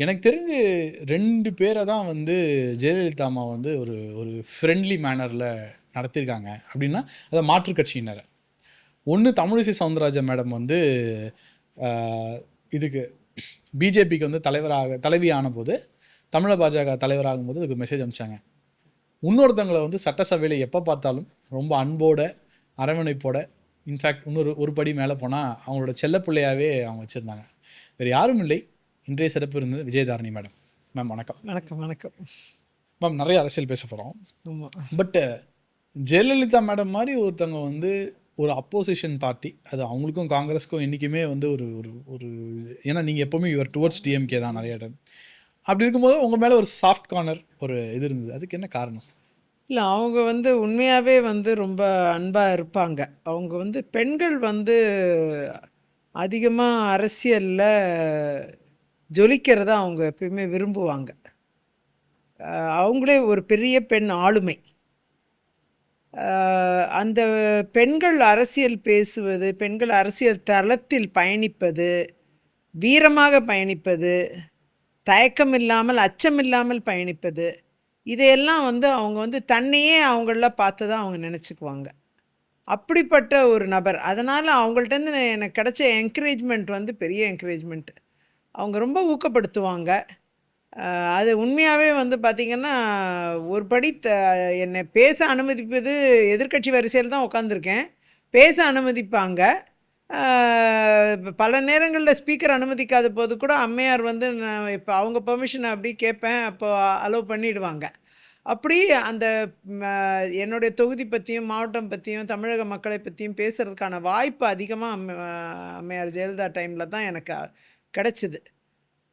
எனக்கு தெரிஞ்சு 2 பேரை தான் வந்து ஜெயலலிதா அம்மா வந்து ஒரு ஒரு ஃப்ரெண்ட்லி மேனரில் நடத்தியிருக்காங்க. அப்படின்னா அதை மாற்றுக் கட்சியினரை. ஒன்று தமிழிசை சவுந்தரராஜன் மேடம் வந்து இதுக்கு பிஜேபிக்கு வந்து தலைவி ஆனபோது, தமிழக பாஜக தலைவராகும்போது அதுக்கு மெசேஜ் அனுப்பிச்சாங்க. இன்னொருத்தவங்களை வந்து சட்டசபையில் எப்போ பார்த்தாலும் ரொம்ப அன்போட அரவணைப்போட, இன்ஃபேக்ட் ஒரு படி மேலே போனால் அவங்களோட செல்லப்பிள்ளையாகவே அவங்க வச்சுருந்தாங்க. வேறு யாரும் இல்லை, இன்றைய சிறப்பு இருந்தது விஜயதாரணி மேடம். மேம் வணக்கம். வணக்கம். வணக்கம் மேம். நிறைய அரசியல் பேச போகிறோம். ஆமாம். பட்டு ஜெயலலிதா மேடம் மாதிரி ஒருத்தவங்க வந்து ஒரு அப்போசிஷன் பார்ட்டி, அது அவங்களுக்கும் காங்கிரஸுக்கும் என்றைக்குமே வந்து ஒரு ஒரு ஒரு ஏன்னா நீங்கள் எப்போவுமே யுவர் டுவர்ட்ஸ் டிஎம்கே தான் நிறைய இடம். அப்படி இருக்கும்போது உங்கள் மேலே ஒரு சாஃப்ட் கார்னர் ஒரு இது இருந்தது. அதுக்கு என்ன காரணம்? இல்லை, அவங்க வந்து உண்மையாகவே வந்து ரொம்ப அன்பாக இருப்பாங்க. அவங்க வந்து பெண்கள் வந்து அதிகமாக அரசியலில் ஜொலிக்கிறத அவங்க எப்பயுமே விரும்புவாங்க. அவங்களே ஒரு பெரிய பெண் ஆளுமை. அந்த பெண்கள் அரசியல் பேசுவது, பெண்கள் அரசியல் தளத்தில் பயணிப்பது, வீரமாக பயணிப்பது, தயக்கம் இல்லாமல் அச்சம் இல்லாமல் பயணிப்பது, இதையெல்லாம் வந்து அவங்க வந்து தன்னையே அவங்கள பார்த்து தான் அவங்க நினச்சிக்குவாங்க. அப்படிப்பட்ட ஒரு நபர். அதனால் அவங்கள்ட்டேருந்து எனக்கு கிடைச்ச என்கரேஜ்மெண்ட் வந்து பெரிய என்கரேஜ்மெண்ட். அவங்க ரொம்ப ஊக்கப்படுத்துவாங்க. அது உண்மையாகவே வந்து பார்த்திங்கன்னா, ஒரு படி என்னை பேச அனுமதிப்பது, எதிர்க்கட்சி வரிசையில் தான் உட்காந்துருக்கேன், பேச அனுமதிப்பாங்க. பல நேரங்களில் ஸ்பீக்கர் அனுமதிக்காத போது கூட அம்மையார் வந்து நான் இப்போ அவங்க பெர்மிஷனை அப்படி கேட்பேன், அப்போ அலோவ் பண்ணிவிடுவாங்க. அப்படி அந்த என்னுடைய தொகுதி பற்றியும் மாவட்டம் பற்றியும் தமிழக மக்களை பற்றியும் பேசுகிறதுக்கான வாய்ப்பு அதிகமாக அம்மையார் ஜெயலலிதா டைமில் தான் எனக்கு கிடச்சிது.